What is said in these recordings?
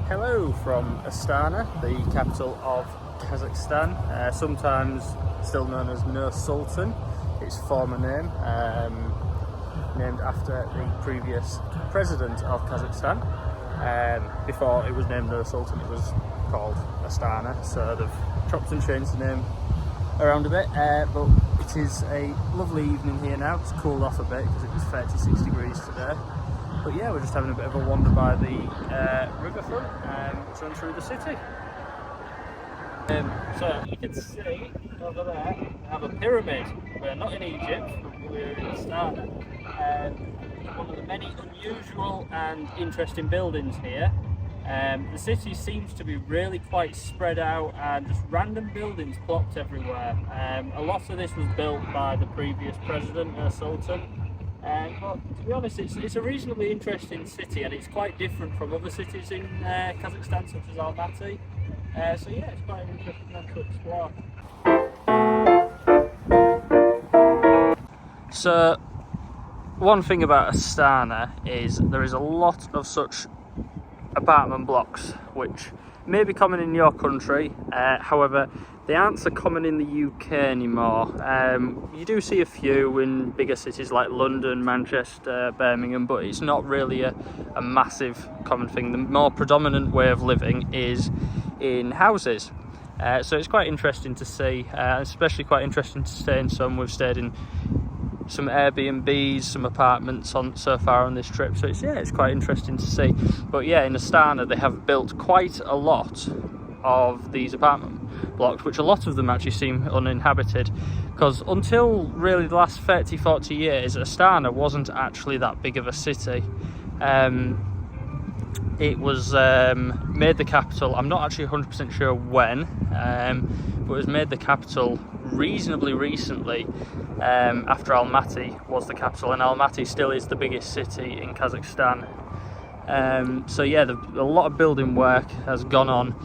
Hello from Astana, the capital of Kazakhstan, sometimes still known as Nur Sultan, its former name, named after the previous president of Kazakhstan. Before it was named Nur Sultan, it was called Astana, so they've chopped and changed the name around a bit, but it is a lovely evening here now. It's cooled off a bit because it was 36 degrees today. But yeah, we're just having a bit of a wander by the riverfront and run through the city. So you can see over there we have a pyramid. We're not in Egypt, but we're in Astana. One of the many unusual and interesting buildings here. The city seems to be really quite spread out and just random buildings plopped everywhere. A lot of this was built by the previous president, Sultan. But to be honest, it's a reasonably interesting city, and it's quite different from other cities in Kazakhstan, such as Almaty. So yeah, it's quite an interesting one to explore. So one thing about Astana is there is a lot of such apartment blocks, which may be common in your country. However, they aren't so common in the UK anymore. You do see a few in bigger cities like London, Manchester, Birmingham, but it's not really a massive common thing. The more predominant way of living is in houses. So it's quite interesting to see, especially quite interesting to stay in some. We've stayed in some Airbnbs, some apartments so far on this trip, so it's quite interesting to see. But yeah, in Astana they have built quite a lot of these apartment blocks, which a lot of them actually seem uninhabited, because until really the last 30-40 years Astana wasn't actually that big of a city. It was made the capital, I'm not actually 100% sure when, but it was made the capital reasonably recently, after Almaty was the capital, and Almaty still is the biggest city in Kazakhstan. So yeah, a lot of building work has gone on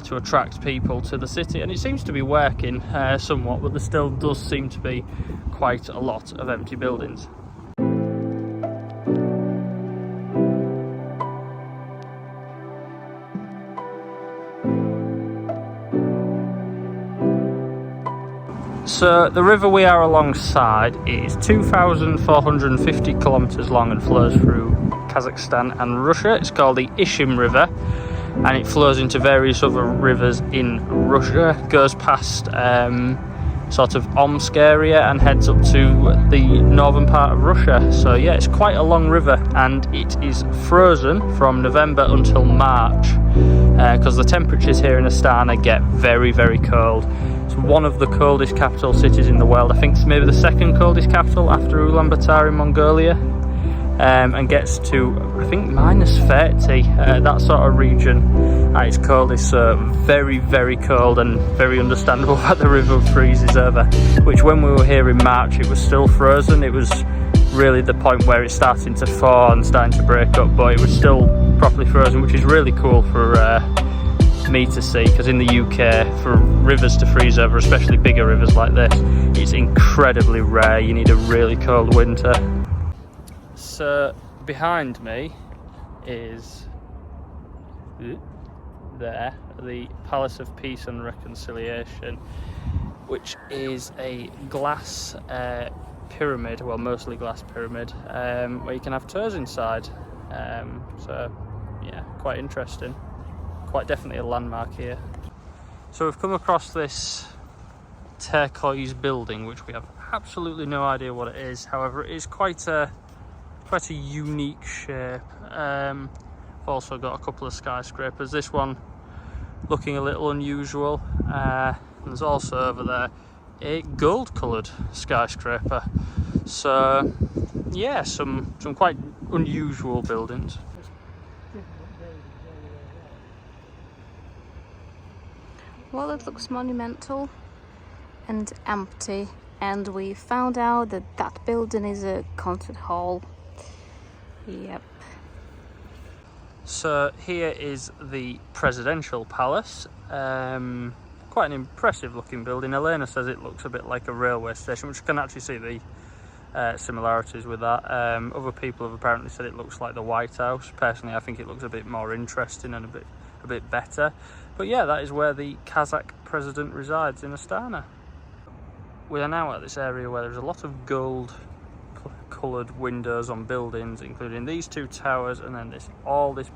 to attract people to the city, and it seems to be working somewhat, but there still does seem to be quite a lot of empty buildings. So the river we are alongside is 2,450 kilometers long and flows through Kazakhstan and Russia. It's called the Ishim River, and it flows into various other rivers in Russia, goes past sort of Omsk area and heads up to the northern part of Russia. So yeah, it's quite a long river, and it is frozen from November until March, because the temperatures here in Astana get very, very cold. It's one of the coldest capital cities in the world. I think it's maybe the second coldest capital after Ulaanbaatar in Mongolia, and gets to, I think, -30, that sort of region at its coldest. So very, very cold, and very understandable that the river freezes over, which when we were here in March it was still frozen. It was really the point where it's starting to thaw and starting to break up, but it was still properly frozen, which is really cool for me to see, because in the UK for rivers to freeze over, especially bigger rivers like this, it's incredibly rare. You need a really cold winter. So behind me is the Palace of Peace and Reconciliation, which is a glass pyramid, well, mostly glass pyramid, where you can have tours inside. So yeah, quite interesting. Quite definitely a landmark here. So we've come across this turquoise building, which we have absolutely no idea what it is. However, it is quite a unique shape. We've also got a couple of skyscrapers. This one looking a little unusual. And there's also over there a gold-coloured skyscraper. So yeah, some quite unusual buildings. Well, it looks monumental and empty, and we found out that that building is a concert hall. Yep. So here is the presidential palace. Quite an impressive looking building. Elena says it looks a bit like a railway station, which you can actually see the similarities with that. Other people have apparently said it looks like the White House. Personally, I think it looks a bit more interesting and a bit better. But yeah, that is where the Kazakh president resides, in Astana. We are now at this area where there's a lot of gold coloured windows on buildings, including these two towers, and then this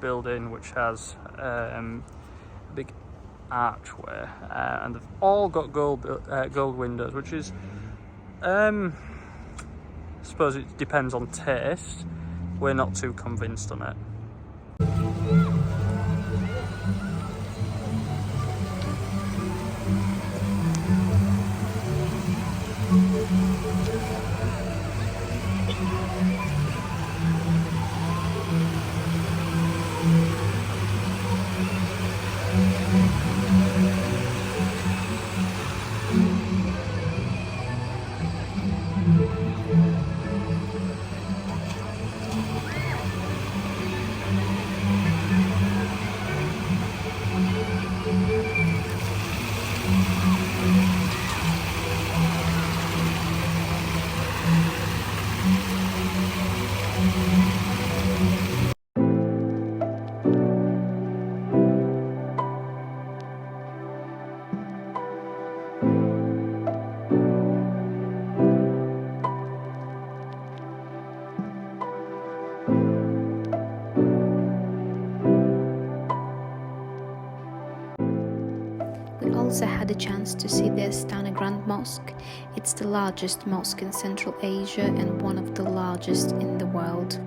building which has a big archway, and they've all got gold windows, which is I suppose it depends on taste. We're not too convinced on it. We also had a chance to see the Astana Grand Mosque. It's the largest mosque in Central Asia and one of the largest in the world.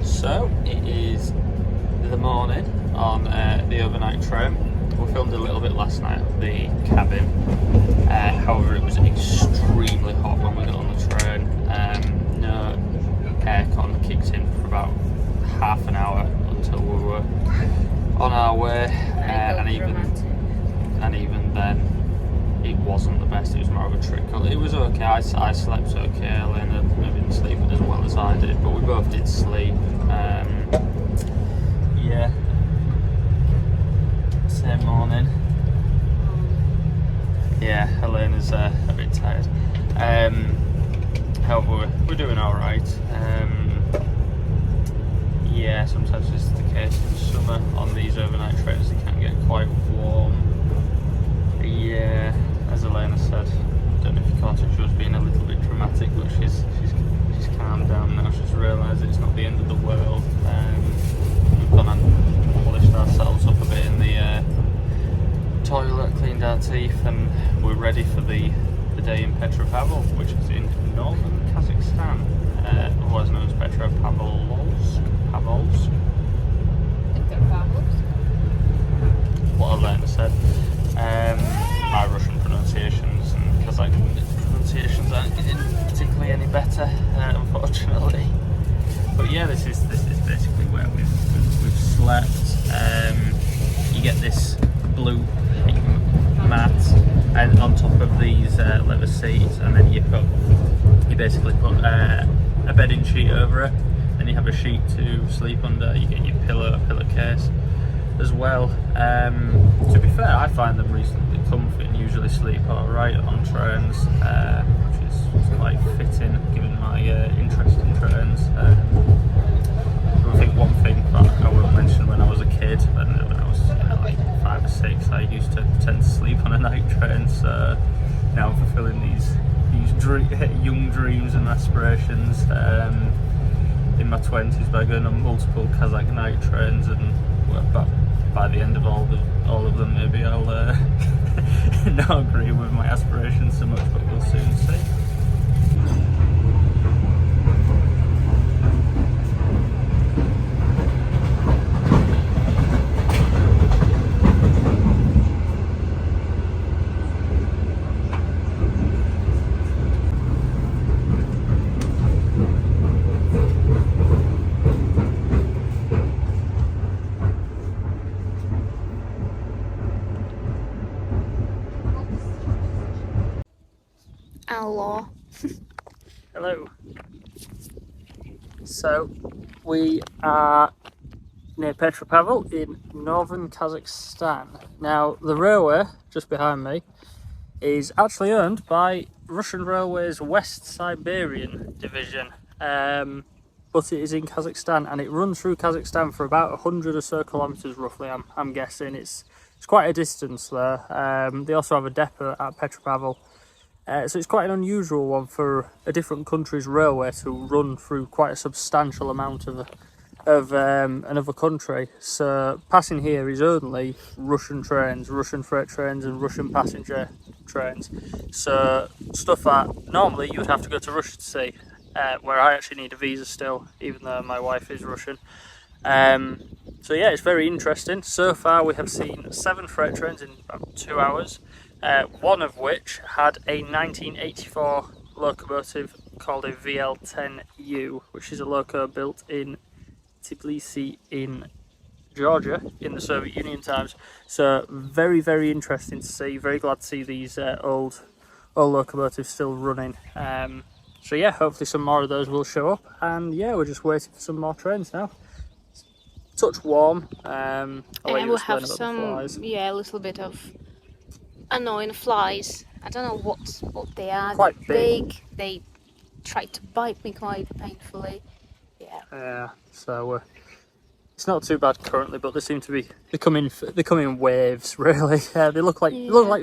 So it is the morning on the overnight train. We filmed a little bit last night of the cabin. However, it was extremely hot when we got on the train. No aircon kicked in for about half an hour until we were on our way, and even then it wasn't the best. It was more of a trickle. It was okay. I slept okay. Elena maybe didn't sleep as well as I did, but we both did sleep. Yeah, same morning. Yeah, Elena's a bit tired. However, we're doing all right. Yeah, sometimes this is the case in summer on these overnight trains. They can get quite warm. Yeah, as Elena said, I don't know if you caught it, she was being a little bit dramatic, but she's calmed down now. She's realised it's not the end of the world. We've gone and polished ourselves up a bit in the toilet, cleaned our teeth, and we're ready for the day in Petropavlovsk, which is in northern Kazakhstan, otherwise known as Petropavlovsk. What Elena said. My Russian pronunciations and Kazakh pronunciations aren't getting particularly any better, unfortunately. But yeah, this is basically where we've slept. You get this blue mat and on top of these leather seats, and then you basically put a bedding sheet over it. Then you have a sheet to sleep under. You get your pillowcase as well. To be fair, I find them reasonably comfy and usually sleep alright on trains, which is quite fitting given my interest in trains. I think one thing that I would mention when I was a kid, when I was like 5 or 6, I used to tend to sleep on a night train. So now I'm fulfilling these young dreams and aspirations in my 20s by going on multiple Kazakh night trains, and by the end of all of them, maybe I'll not agree with my aspirations so much, but we'll soon see. Hello. Hello. So we are near Petropavlovsk in northern Kazakhstan. Now the railway just behind me is actually owned by Russian Railways West Siberian division, but it is in Kazakhstan, and it runs through Kazakhstan for about 100 or so kilometers roughly. I'm guessing it's quite a distance there. They also have a depot at Petropavlovsk. So it's quite an unusual one for a different country's railway to run through quite a substantial amount of another country. So passing here is only Russian trains, Russian freight trains and Russian passenger trains. So stuff that normally you would have to go to Russia to see, where I actually need a visa still, even though my wife is Russian. So yeah, it's very interesting. So far we have seen 7 freight trains in about 2 hours. One of which had a 1984 locomotive called a VL-10U, which is a loco built in Tbilisi in Georgia in the Soviet Union times. So very, very interesting to see. Very glad to see these old locomotives still running. So yeah, hopefully some more of those will show up. And yeah, we're just waiting for some more trains now. Touch warm. And we'll have some, a little bit of annoying flies. I don't know what they are. Quite big. They tried to bite me quite painfully. Yeah. So it's not too bad currently, but they seem to be they come in waves really. They look like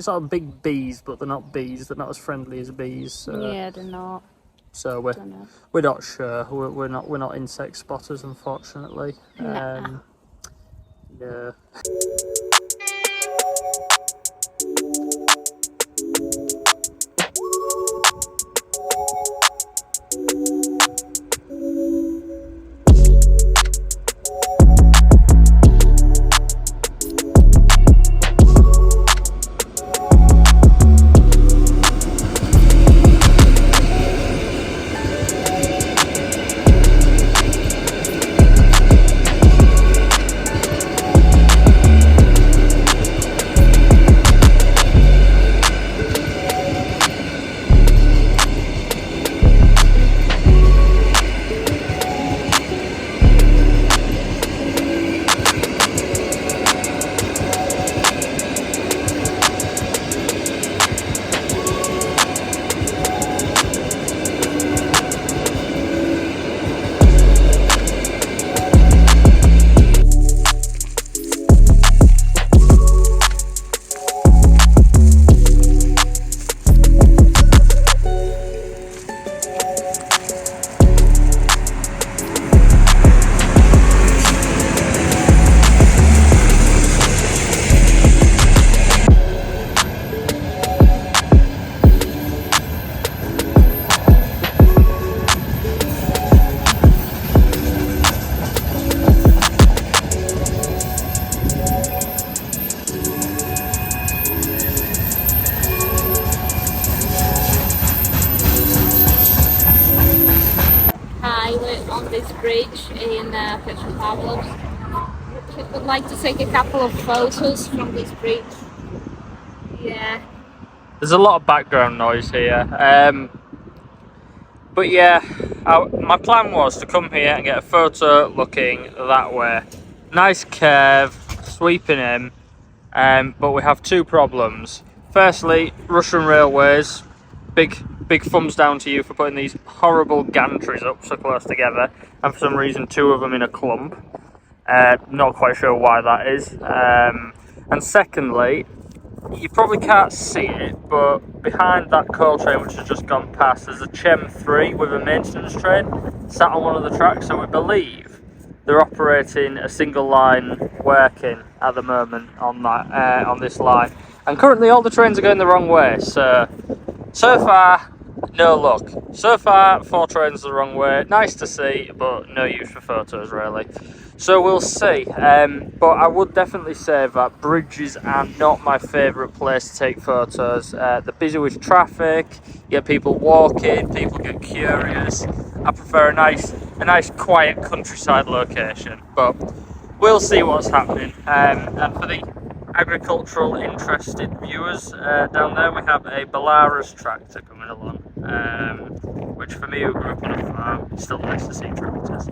sort of big bees, but they're not bees. They're not as friendly as bees. So. Yeah, they're not. So we're not sure. We're not insect spotters, unfortunately. Nah. No. On this bridge in Petropavlovsk. I would like to take a couple of photos from this bridge. Yeah. There's a lot of background noise here. But yeah, my plan was to come here and get a photo looking that way. Nice curve, sweeping in. But we have 2 problems. Firstly, Russian Railways, big big thumbs down to you for putting these horrible gantries up so close together, and for some reason 2 of them in a clump. Not quite sure why that is. And secondly, you probably can't see it, but behind that coal train which has just gone past, there's a Chem 3 with a maintenance train sat on one of the tracks, so we believe they're operating a single line working at the moment on that on this line. And currently all the trains are going the wrong way, so far no luck. So far 4 trains the wrong way. Nice to see, but no use for photos really. So we'll see. But I would definitely say that bridges are not my favourite place to take photos. They're busy with traffic, you get people walking, people get curious. I prefer a nice quiet countryside location. But we'll see what's happening. And for the agricultural interested viewers down there, we have a Belarus tractor coming along, which for me who grew up on a farm, it's still nice to see tractors.